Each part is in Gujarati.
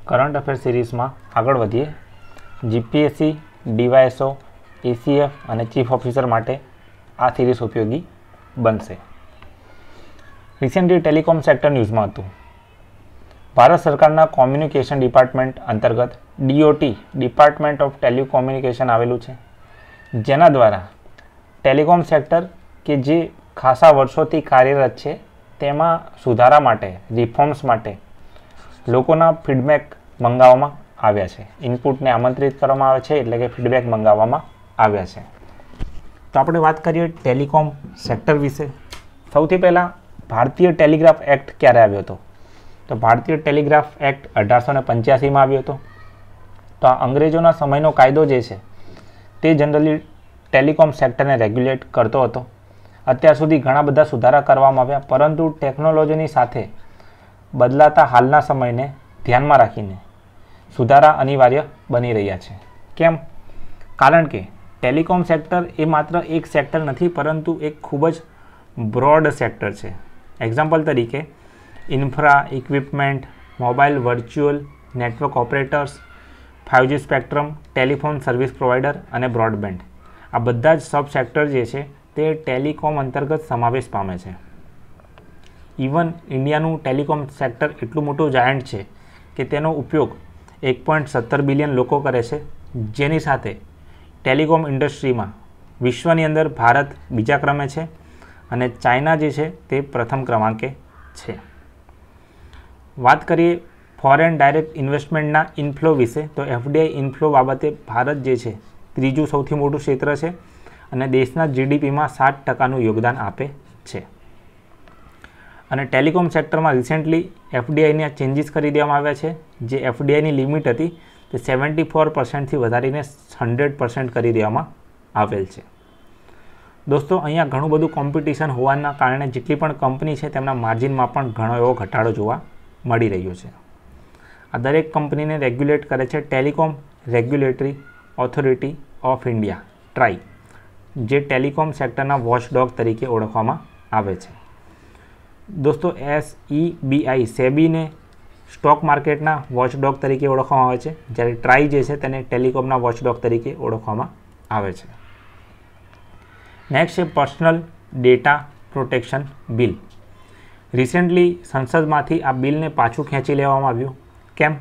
કરંટ અફેર સિરીઝમાં આગળ વધીએ. જીપીએસસી, ડીવાયએસઓ, એસીએફ અને ચીફ ઓફિસર માટે આ સિરીઝ ઉપયોગી બનશે. રિસેન્ટલી ટેલિકોમ સેક્ટર ન્યૂઝમાં હતું. ભારત સરકારના કોમ્યુનિકેશન ડિપાર્ટમેન્ટ અંતર્ગત ડીઓટી ડિપાર્ટમેન્ટ ઓફ ટેલિકોમ્યુનિકેશન આવેલું છે, જેના દ્વારા ટેલિકોમ સેક્ટર કે જે ખાસા વર્ષોથી કાર્યરત છે તેમાં સુધારા માટે, રિફોર્મ્સ માટે લોકોના ફીડબેક મંગાવવામાં આવ્યા છે. ઇનપુટને આમંત્રિત કરવામાં આવે છે, એટલે કે ફીડબેક મંગાવવામાં આવ્યા છે. તો આપણે વાત કરીએ ટેલિકોમ સેક્ટર વિશે. સૌથી પહેલાં ભારતીય ટેલિગ્રાફ એક્ટ ક્યારે આવ્યો હતો? તો ભારતીય ટેલિગ્રાફ એક્ટ 1885માં આવ્યો હતો. તો આ અંગ્રેજોના સમયનો કાયદો જે છે તે જનરલી ટેલિકોમ સેક્ટરને રેગ્યુલેટ કરતો હતો. અત્યાર સુધી ઘણા બધા સુધારા કરવામાં આવ્યા, પરંતુ ટેકનોલોજીની સાથે બદલાતા હાલના સમયને ધ્યાનમાં રાખીને સુધારા અનિવાર્ય બની રહ્યા છે. કેમ? કારણ કે ટેલિકોમ સેક્ટર એ માત્ર એક સેક્ટર નથી, પરંતુ એક ખૂબ જ બ્રોડ સેક્ટર છે. એક્ઝામ્પલ તરીકે infra, equipment, mobile virtual network operators, 5G spectrum, telephone service provider અને બ્રોડબેન્ડ, આ બધા જ સબ સેક્ટર જે છે તે ટેલિકોમ અંતર્ગત સમાવેશ પામે છે. ઇવન ઇન્ડિયાનું ટેલિકોમ સેક્ટર એટલું મોટું જાયન્ટ છે કે તેનો ઉપયોગ 1.17 બિલિયન લોકો કરે છે, જેની સાથે ટેલિકોમ ઇન્ડસ્ટ્રીમાં વિશ્વની અંદર ભારત બીજા ક્રમે છે અને ચાઇના જે છે તે પ્રથમ ક્રમાંકે છે. વાત કરીએ ફોરેન ડાયરેક્ટ ઇન્વેસ્ટમેન્ટના ઇનફ્લો વિશે, તો એફડીઆઈ ઇનફ્લો બાબતે ભારત જે છે ત્રીજું સૌથી મોટું ક્ષેત્ર છે અને દેશના જીડીપીમાં 7% યોગદાન આપે છે. અને ટેલિકોમ સેક્ટરમાં રિસેન્ટલી એફડીઆઈને ચેન્જીસ કરી દેવામાં આવ્યા છે. જે એફડીઆઈની લિમિટ હતી તે 74%થી વધારીને 100% કરી દેવામાં આવેલ છે. દોસ્તો, અહીંયા ઘણું બધું કોમ્પિટિશન હોવાના કારણે જેટલી પણ કંપની છે તેમના માર્જિનમાં પણ ઘણો એવો ઘટાડો જોવા મળી રહ્યો છે. આ દરેક કંપનીને રેગ્યુલેટ કરે છે telecom regulatory authority of India, try, જે ટેલિકોમ સેક્ટરના વોચડોગ તરીકે ઓળખવામાં આવે છે. દોસ્તો, SEBI સેબીને સ્ટોક માર્કેટના વોચડોગ તરીકે ઓળખવામાં આવે છે, જ્યારે ટ્રાઈ જે છે તેને ટેલિકોમના વોચડોગ તરીકે ઓળખવામાં આવે છે. નેક્સ્ટ છે personal data protection bill. Recently સંસદમાંથી આ બિલને પાછું ખેંચી લેવામાં આવ્યું. કેમ?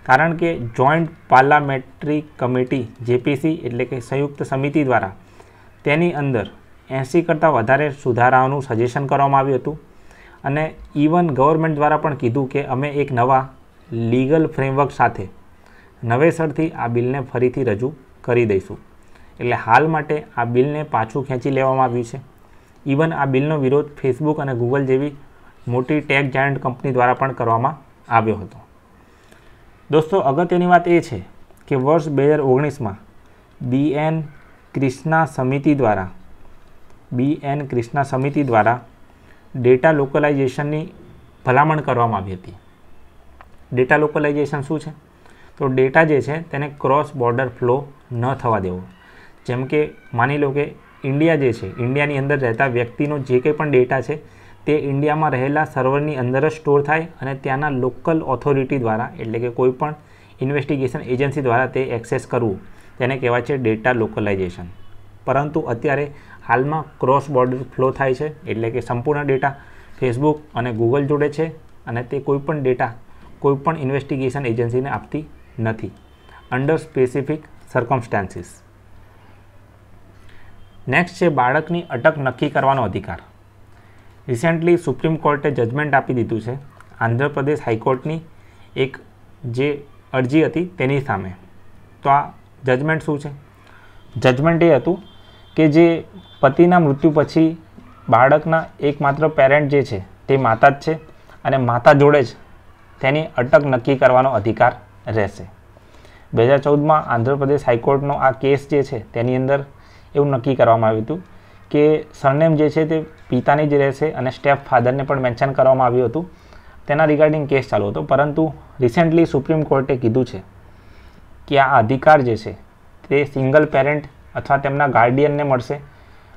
કારણ કે જોઈન્ટ પાર્લામેન્ટરી કમિટી JPC એટલે કે સંયુક્ત સમિતિ દ્વારા તેની અંદર 80 કરતાં વધારે સુધારાઓનું સજેશન કરવામાં આવ્યું હતું અને ઇવન ગવર્મેન્ટ દ્વારા પણ કીધું કે અમે એક નવા લીગલ ફ્રેમવર્ક સાથે નવેસરથી આ બિલને ફરીથી રજૂ કરી દઈશું. એટલે હાલ માટે આ બિલને પાછું ખેંચી લેવામાં આવ્યું છે. ઇવન આ બિલનો વિરોધ ફેસબુક અને ગૂગલ જેવી મોટી ટેક જાયન્ટ કંપની દ્વારા પણ કરવામાં આવ્યો હતો. દોસ્તો, અગત્યની વાત એ છે કે વર્ષ 2019માં BN કૃષ્ણા સમિતિ દ્વારા ડેટા લોકલાઇઝેશનની ભલામણ કરવામાં આવી હતી. ડેટા લોકલાઇઝેશન શું છે? તો ડેટા જે છે તેને ક્રોસ બોર્ડર ફ્લો ન થવા દેવો. જેમ કે માની લો કે ઇન્ડિયા જે છે, ઇન્ડિયાની અંદર રહેતા વ્યક્તિનો જે કંઈ પણ ડેટા છે તે ઇન્ડિયામાં રહેલા સર્વરની અંદર જ સ્ટોર થાય અને ત્યાંના લોકલ ઓથોરિટી દ્વારા, એટલે કે કોઈ પણ ઇન્વેસ્ટિગેશન એજન્સી દ્વારા તે એક્સેસ કરવું, તેને કહેવાય છે ડેટા લોકલાઇઝેશન. પરંતુ અત્યારે હાલમાં ક્રોસ બોર્ડર ફ્લો થાય છે, એટલે કે સંપૂર્ણ ડેટા ફેસબુક અને ગૂગલ જોડે છે અને તે કોઈપણ ડેટા કોઈપણ ઇન્વેસ્ટિગેશન એજન્સીને આપતી નથી, અંડર સ્પેસિફિક સર્કમસ્ટાન્સીસ. નેક્સ્ટ છે બાળકની અટક નક્કી કરવાનો અધિકાર. રિસેન્ટલી સુપ્રીમ કોર્ટે જજમેન્ટ આપી દીધું છે આંધ્રપ્રદેશ હાઈકોર્ટની એક જે અરજી હતી તેની સામે. તો આ જજમેન્ટ શું છે? જજમેન્ટ એ હતું કે જે પતિના મૃત્યુ પછી બાળકના એકમાત્ર પેરેન્ટ જે છે તે માતા જ છે અને માતા જોડે જ તેની અટક નક્કી કરવાનો અધિકાર રહેશે. 2014માં આંધ્રપ્રદેશ હાઈકોર્ટનો આ કેસ જે છે તેની અંદર એવું નક્કી કરવામાં આવ્યું હતું કે સરનેમ જે છે તે પિતાની જ રહેશે અને સ્ટેપ ફાધરને પણ મેન્શન કરવામાં આવ્યું હતું. તેના રિગાર્ડિંગ કેસ ચાલુ હતો, પરંતુ રિસેન્ટલી સુપ્રીમ કોર્ટે કીધું છે કે આ અધિકાર જે છે તે સિંગલ પેરેન્ટ અથવા તેમના ગાર્ડિયનને મળશે.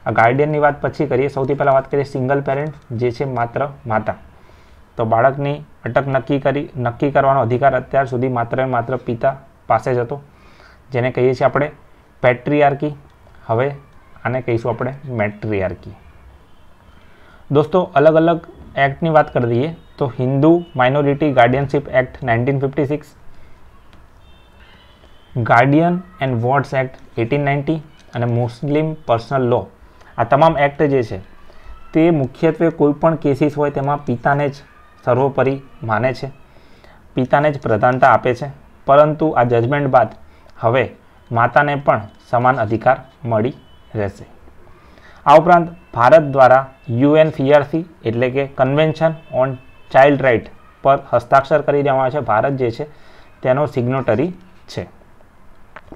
આ ગાર્ડિયનની વાત પછી કરીએ. સૌથી પહેલાં વાત કરીએ સિંગલ પેરેન્ટ જે છે માત્ર માતા. તો બાળકની અટક નક્કી કરવાનો અધિકાર અત્યાર સુધી માત્ર ને માત્ર પિતા પાસે જ હતો, જેને કહીએ છીએ આપણે પેટ્રિયાર્કી. હવે આને કહીશું આપણે મેટ્રિયાર્કી. દોસ્તો અલગ અલગ એક્ટની વાત કરી દઈએ તો Hindu minority guardianship act 1956, guardian and wards act 1890 અને મુસ્લિમ પર્સનલ લો. આ તમામ એક્ટ જે છે તે મુખ્યત્વે કોઈ પણ કેસીસ હોય તેમાં પિતાને જ સર્વોપરી માને છે, પિતાને જ પ્રધાનતા આપે છે. પરંતુ આ જજમેન્ટ બાદ હવે માતાને પણ સમાન અધિકાર મળી રહેશે. આ ઉપરાંત ભારત દ્વારા UNCRC એટલે કે કન્વેન્શન ઓન ચાઇલ્ડ રાઇટ પર હસ્તાક્ષર કરી દેવામાં આવે છે. ભારત જે છે તેનો સિગ્નેટરી છે.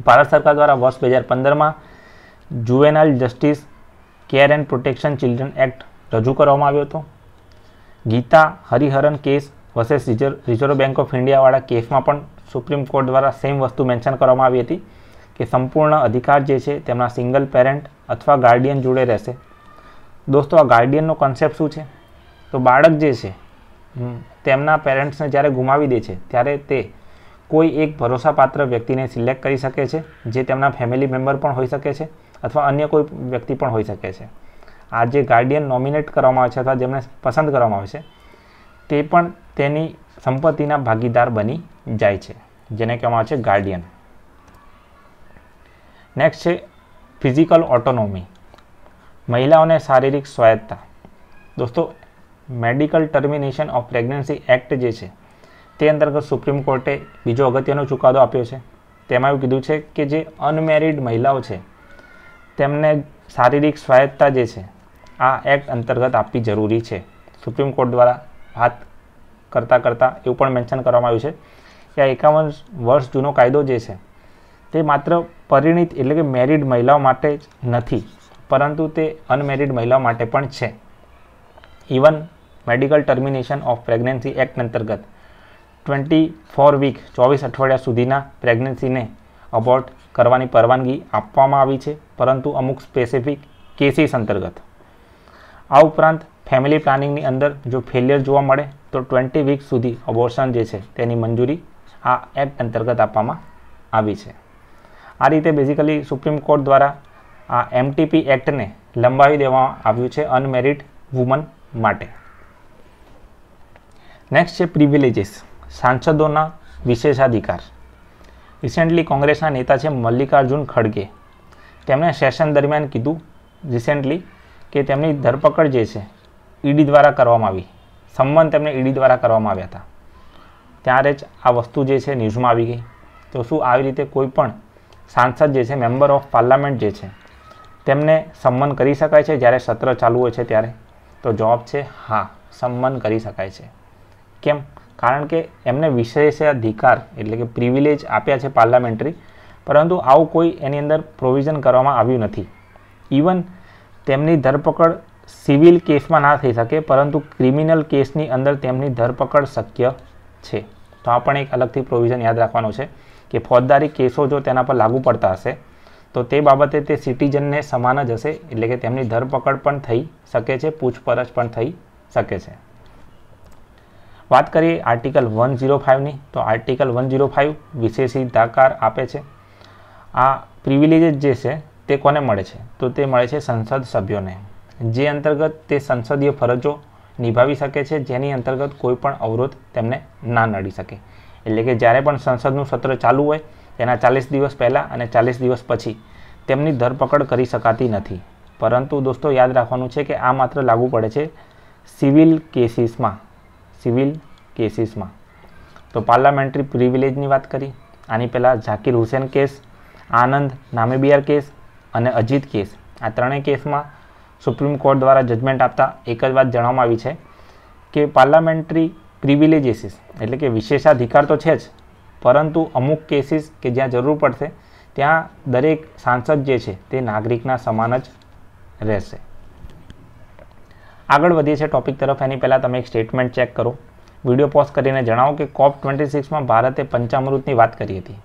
ભારત સરકાર દ્વારા વર્ષ 2015માં juvenile justice care and protection children act રજૂ કરવામાં આવ્યો હતો. Gita Hariharan case versus reserve bank of ઇન્ડિયાવાળા કેસમાં પણ સુપ્રીમ કોર્ટ દ્વારા સેમ વસ્તુ મેન્શન કરવામાં આવી હતી કે સંપૂર્ણ અધિકાર જે છે તેમના સિંગલ પેરેન્ટ અથવા ગાર્ડિયન જોડે રહેશે. દોસ્તો આ ગાર્ડિયનનો કોન્સેપ્ટ શું છે? તો બાળક જે છે તેમના પેરેન્ટ્સને જ્યારે ગુમાવી દે છે ત્યારે તે કોઈ એક ભરોસાપાત્ર વ્યક્તિને સિલેક્ટ કરી શકે છે, જે તેમના ફેમિલી મેમ્બર પણ હોઈ શકે છે અથવા અન્ય કોઈ વ્યક્તિ પણ હોઈ શકે છે. આ જે ગાર્ડિયન નોમિનેટ કરવામાં આવે છે અથવા જેમને પસંદ કરવામાં આવે છે તે પણ તેની સંપત્તિના ભાગીદાર બની જાય છે, જેને કહેવામાં આવે છે ગાર્ડિયન. નેક્સ્ટ છે ફિઝિકલ ઓટોનોમી, મહિલાઓને શારીરિક સ્વાયત્તા. દોસ્તો medical termination of pregnancy act જે છે તે અંતર્ગત સુપ્રીમ કોર્ટે બીજો અગત્યનો ચુકાદો આપ્યો છે. તેમાં એવું કીધું છે કે જે અનમેરિડ મહિલાઓ છે તેમને શારીરિક સ્વાયત્તા જે છે આ એક્ટ અંતર્ગત આપવી જરૂરી છે. સુપ્રીમ કોર્ટ દ્વારા વાત કરતાં એવું પણ મેન્શન કરવામાં આવ્યું છે કે 51 વર્ષ જૂનો કાયદો જે છે તે માત્ર પરિણીત એટલે કે મેરિડ મહિલાઓ માટે જ નથી, પરંતુ તે અનમેરિડ મહિલાઓ માટે પણ છે. Even medical termination of pregnancy act અંતર્ગત 24 વીક 24 અઠવાડિયા સુધીના પ્રેગ્નન્સીને અબોર્ટ કરવાની પરવાનગી આપવામાં આવી છે, પરંતુ અમુક સ્પેસિફિક કેસીસ અંતર્ગત. આ ઉપરાંત ફેમિલી પ્લાનિંગની અંદર જો ફેલિયર જોવા મળે તો 20 વીક સુધી અબોર્શન જે છે તેની મંજૂરી આ એક્ટ અંતર્ગત આપવામાં આવી છે. આ રીતે બેઝિકલી સુપ્રીમ કોર્ટ દ્વારા આ MTP એક્ટને લંબાવી દેવામાં આવ્યું છે અનમેરિડ વુમન માટે. નેક્સ્ટ છે પ્રિવિલેજીસ, સાંસદોના વિશેષાધિકાર. રિસેન્ટલી કોંગ્રેસના નેતા છે મલ્લિકાર્જુન ખડગે, તેમણે સેશન દરમિયાન કીધું રિસેન્ટલી કે તેમની ધરપકડ જે છે ઈડી દ્વારા કરવામાં આવી, સંમન તેમને ઈડી દ્વારા કરવામાં આવ્યા હતા. ત્યારે જ આ વસ્તુ જે છે ન્યૂઝમાં આવી ગઈ. તો શું આવી રીતે કોઈ પણ સાંસદ જે છે મેમ્બર ઓફ પાર્લામેન્ટ જે છે તેમને સંમન કરી શકાય છે જ્યારે સત્ર ચાલુ હોય છે ત્યારે? તો જવાબ છે હા, સંમન કરી શકાય છે. કેમ? કારણ કે એમને વિશેષાધિકાર એટલે કે પ્રિવિલેજ આપ્યા છે પાર્લામેન્ટરી, પરંતુ આવું કોઈ એની અંદર પ્રોવિઝન કરવામાં આવ્યું નથી. ઇવન તેમની ધરપકડ સિવિલ કેસમાં ના થઈ શકે, પરંતુ ક્રિમિનલ કેસની અંદર તેમની ધરપકડ શક્ય છે. તો આ પણ એક અલગથી પ્રોવિઝન યાદ રાખવાનો છે કે ફોજદારી કેસો જો તેના પર લાગુ પડતા હશે તો તે બાબતે તે સિટીઝનને સમાન જ હશે, એટલે કે તેમની ધરપકડ પણ થઈ શકે છે, પૂછપરછ પણ થઈ શકે છે. વાત કરીએ આર્ટિકલ 105ની, તો આર્ટિકલ 105 વિશેષાધિકાર આપે છે. આ પ્રિવિલેજ જે છે તે કોને મળે છે? તો તે મળે છે સંસદ સભ્યોને, જે અંતર્ગત તે સંસદીય ફરજો નિભાવી શકે છે, જેની અંતર્ગત કોઈ પણ અવરોધ તેમને ના નડી શકે. એટલે કે જ્યારે પણ સંસદનું સત્ર ચાલુ હોય તેના 40 દિવસ પહેલાં અને 40 દિવસ પછી તેમની ધરપકડ કરી શકાતી નથી. પરંતુ દોસ્તો યાદ રાખવાનું છે કે આ માત્ર લાગુ પડે છે સિવિલ કેસીસમાં. તો પાર્લામેન્ટરી પ્રિવિલેજની વાત કરી. આની પહેલાં ઝાકિર હુસેન કેસ, આનંદ નામેબિયાર કેસ અને અજીત કેસ, આ ત્રણેય કેસમાં સુપ્રીમ કોર્ટ દ્વારા જજમેન્ટ આપતા એક જ વાત જણાવવામાં આવી છે કે પાર્લામેન્ટરી પ્રિવિલેજીસ એટલે કે વિશેષાધિકાર તો છે જ, પરંતુ અમુક કેસીસ કે જ્યાં જરૂર પડશે ત્યાં દરેક સાંસદ જે છે તે નાગરિકના સમાન જ રહેશે. આગળ વધીએ છીએ ટોપિક તરફ. એની પહેલાં તમે એક સ્ટેટમેન્ટ ચેક કરો. વિડીયો પોઝ કરીને જણાવો કે COP26માં ભારતે પંચામૃતની વાત કરી હતી,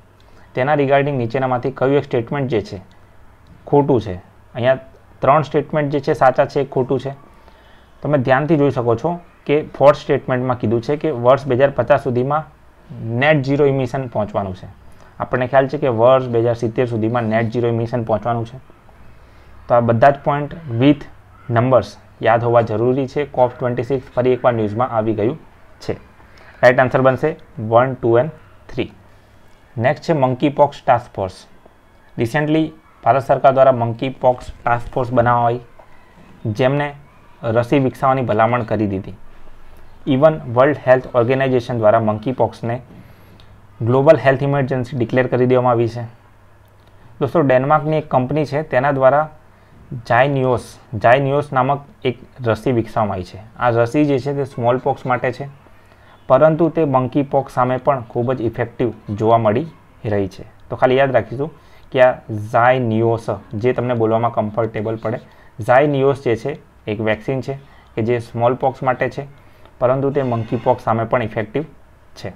તેના રિગાર્ડિંગ નીચેનામાંથી કયું એક સ્ટેટમેન્ટ જે છે ખોટું છે? અહીંયા 3 સ્ટેટમેન્ટ જે છે સાચા છે, એક ખોટું છે. તમે ધ્યાનથી જોઈ શકો છો કે ફોર્થ સ્ટેટમેન્ટમાં કીધું છે કે વર્ષ 2050 સુધીમાં નેટ ઝીરો ઇમિશન પહોંચવાનું છે. આપણને ખ્યાલ છે કે વર્ષ 2070 સુધીમાં નેટ ઝીરો ઇમિશન પહોંચવાનું છે. તો આ બધા જ પોઈન્ટ વિથ નંબર્સ યાદ હોવા જરૂરી છે. COP26 ફરી એકવાર ન્યૂઝમાં આવી ગયું છે. રાઈટ આન્સર બનશે 1, 2 and 3. નેક્સ્ટ છે monkey POX task force. Recently Bharat સરકાર દ્વારા મંકી પોક્સ ટાસ્ક ફોર્સ બનાવાઈ, જેમને રસી વિકસાવવાની ભલામણ કરી દીધી. ઇવન વર્લ્ડ હેલ્થ ઓર્ગેનાઇઝેશન દ્વારા મંકી પોક્સને ગ્લોબલ હેલ્થ ઇમરજન્સી ડિક્લેર કરી દેવામાં આવી છે. દોસ્તો, ડેનમાર્કની એક કંપની છે, તેના દ્વારા જાયનિયોસ નામક એક રસી વિકસાવવામાં આવી છે. આ રસી જે છે તે સ્મોલ પોક્સ માટે છે, પરંતુ તે મંકી પોક્સ સામે પણ ખૂબ જ ઇફેક્ટિવ જોવા મળી રહી છે. તો ખાલી યાદ રાખીશું કે આ જાયનિયોસ, જે તમને બોલવામાં કમ્ફર્ટેબલ પડે, જાયનિયોસ જે છે એક વેક્સિન છે કે જે સ્મોલ પોક્સ માટે છે, પરંતુ તે મંકી પોક્સ સામે પણ ઇફેક્ટિવ છે.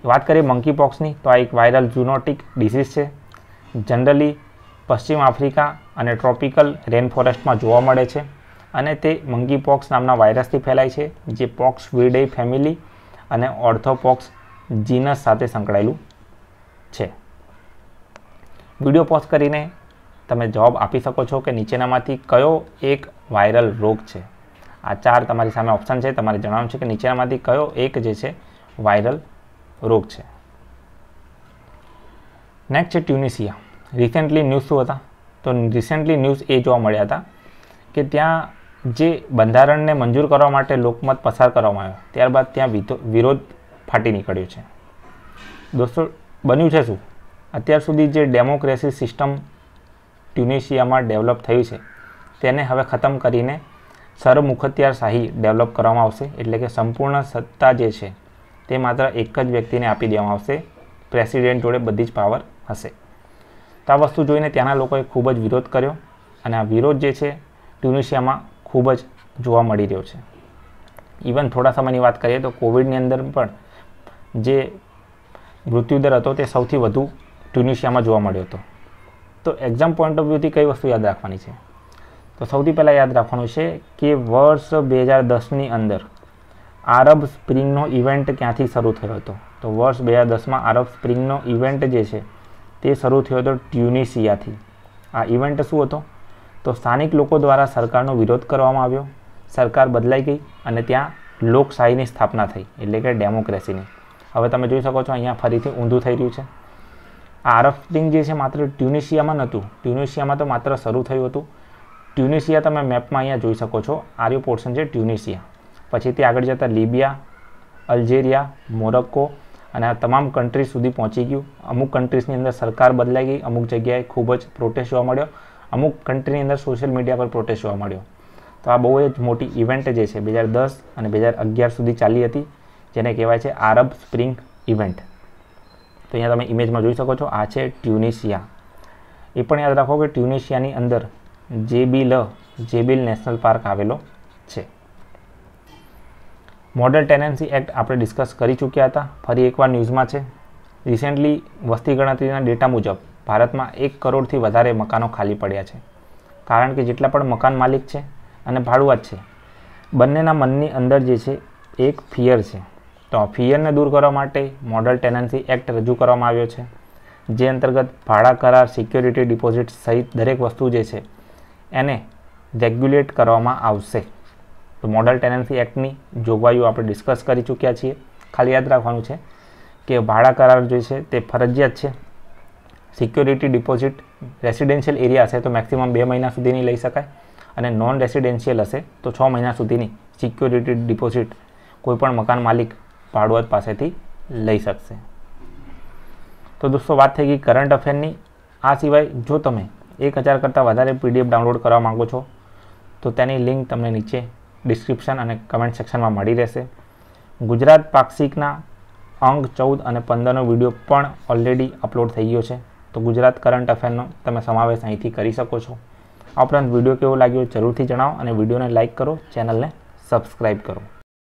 વાત કરીએ મંકી પોક્સની, તો આ એક વાયરલ ઝૂનોટિક ડિસીઝ છે. જનરલી પશ્ચિમ આફ્રિકા અને ટ્રોપિકલ રેનફોરેસ્ટમાં જોવા મળે છે અને તે મંકી પોક્સ નામના વાયરસથી ફેલાય છે, જે પોક્સવિડે ફેમિલી અને ઓર્થોપોક્સ જીનસ સાથે સંકળાયેલું છે. વિડીયો પોઝ કરીને તમે જવાબ આપી શકો છો કે નીચેનામાંથી કયો એક વાયરલ રોગ છે. આ 4 તમારી સામે ઓપ્શન છે, તમારે જણાવવાનું છે કે નીચેનામાંથી કયો એક જે છે વાયરલ રોગ છે. નેક્સ્ટ છે ટ્યુનિશિયા. રિસેન્ટલી ન્યૂઝ શું હતા? તો રિસેન્ટલી ન્યૂઝ એ જોવા મળ્યા હતા કે ત્યાં જે બંધારણને મંજૂર કરવા માટે લોકમત પસાર કરવામાં આવ્યો, ત્યારબાદ ત્યાં વિરોધ ફાટી નીકળ્યો છે. દોસ્તો, બન્યું છે શું? અત્યાર સુધી જે ડેમોક્રેસી સિસ્ટમ ટ્યુનિશિયામાં ડેવલપ થયું છે, તેને હવે ખતમ કરીને સરમુખત્યારશાહી ડેવલપ કરવામાં આવશે. એટલે કે સંપૂર્ણ સત્તા જે છે તે માત્ર એક જ વ્યક્તિને આપી દેવામાં આવશે. પ્રેસિડેન્ટ જોડે બધી જ પાવર હશે. તો આ વસ્તુ જોઈને ત્યાંના લોકોએ ખૂબ જ વિરોધ કર્યો અને આ વિરોધ જે છે ટ્યુનિશિયામાં ખૂબ જ જોવા મળી રહ્યો છે. ઇવન થોડા સમયની વાત કરીએ તો કોવિડની અંદર પણ જે મૃત્યુદર હતો તે સૌથી વધુ ટ્યુનિશિયામાં જોવા મળ્યો હતો. તો એક્ઝામ પોઈન્ટ ઓફ વ્યૂથી કઈ વસ્તુ યાદ રાખવાની છે? તો સૌથી પહેલાં યાદ રાખવાનું છે કે વર્ષ 2010ની અંદર આરબ સ્પ્રિંગનો ઇવેન્ટ ક્યાંથી શરૂ થયો હતો? તો વર્ષ 2010માં આરબ સ્પ્રિંગનો ઇવેન્ટ જે છે તે શરૂ થયો હતો ટ્યુનિશિયાથી. આ ઇવેન્ટ શું હતો? તો સ્થાનિક લોકો દ્વારા સરકારનો વિરોધ કરવામાં આવ્યો, સરકાર બદલાઈ ગઈ અને ત્યાં લોકશાહીની સ્થાપના થઈ, એટલે કે ડેમોક્રેસીની. હવે તમે જોઈ શકો છો અહીંયા ફરીથી ઊંધું થઈ રહ્યું છે. આ આરબ સ્પ્રિંગ જે છે માત્ર ટ્યુનિશિયામાં નહોતું, ટ્યુનિશિયામાં તો માત્ર શરૂ થયું હતું. ટ્યુનિશિયા તમે મેપમાં અહીંયા જોઈ શકો છો, આર્યો પોર્શન છે ટ્યુનિશિયા. પછી તે આગળ જતાં લિબિયા, અલ્જેરિયા, મોરોક્કો અને આ તમામ કન્ટ્રીઝ સુધી પહોંચી ગયું. અમુક કન્ટ્રીઝની અંદર સરકાર બદલાઈ ગઈ, અમુક જગ્યાએ ખૂબ જ પ્રોટેસ્ટ જોવા મળ્યો, અમુક કન્ટ્રીની અંદર સોશિયલ મીડિયા પર પ્રોટેસ્ટ જોવા મળ્યો. તો આ બહુ જ મોટી ઇવેન્ટ જે છે 2010 અને 2011 સુધી ચાલી હતી, જેને કહેવાય છે આરબ સ્પ્રિંગ ઇવેન્ટ. તો અહીંયા તમે ઇમેજમાં જોઈ શકો છો, આ છે ટ્યુનિશિયા. એ પણ યાદ રાખો કે ટ્યુનિશિયાની અંદર જેબિલ નેશનલ પાર્ક આવેલો છે. મોડલ ટેનન્સી એક્ટ આપણે ડિસ્કસ કરી ચૂક્યા હતા, ફરી એકવાર ન્યૂઝમાં છે. રિસેન્ટલી વસ્તી ગણતરીના ડેટા મુજબ ભારતમાં 1 કરોડથી વધારે મકાનો ખાલી પડ્યા છે. કારણ કે જેટલા પણ મકાન માલિક છે અને ભાડુઆત છે, બંનેના મનની અંદર જે છે એક ફિયર છે. તો આ ફિયરને દૂર કરવા માટે મોડલ ટેનન્સી એક્ટ રજૂ કરવામાં આવ્યો છે, જે અંતર્ગત ભાડા કરાર, સિક્યોરિટી ડિપોઝિટ સહિત દરેક વસ્તુ જે છે એને રેગ્યુલેટ કરવામાં આવશે. તો મોડલ ટેનન્સી એક્ટની જોગવાઈઓ આપણે ડિસ્કસ કરી ચૂક્યા છીએ. ખાલી યાદ રાખવાનું છે કે ભાડા કરાર જે છે તે ફરજિયાત છે. સિક્યોરિટી ડિપોઝિટ રેસિડેન્શિયલ એરિયા હશે તો મેક્સિમમ 2 મહિના સુધીની લઈ શકાય, અને નોન રેસિડેન્શિયલ હશે તો 6 મહિના સુધીની સિક્યોરિટી ડિપોઝિટ કોઈપણ મકાન માલિક ભાડુઆત પાસેથી લઈ શકશે. તો દોસ્તો, વાત થઈ ગઈ કરંટ અફેરની. આ સિવાય જો તમે 1000 કરતાં વધારે PDF ડાઉનલોડ કરવા માંગો છો તો તેની લિંક તમને નીચે ડિસ્ક્રિપ્શન અને કમેન્ટ સેક્શનમાં મળી રહેશે. ગુજરાત પાક્ષિકના અંક 14 અને 15નો વિડીયો પણ ઓલરેડી અપલોડ થઈ ગયો છે. તો ગુજરાત કરંટ અફેરનો તમે સમાવેશ અહીંથી કરી શકો છો. આ ઉપરાંત વિડીયો કેવો લાગ્યો જરૂરથી જણાવો અને વિડીયોને લાઇક કરો, ચેનલને સબસ્ક્રાઈબ કરો.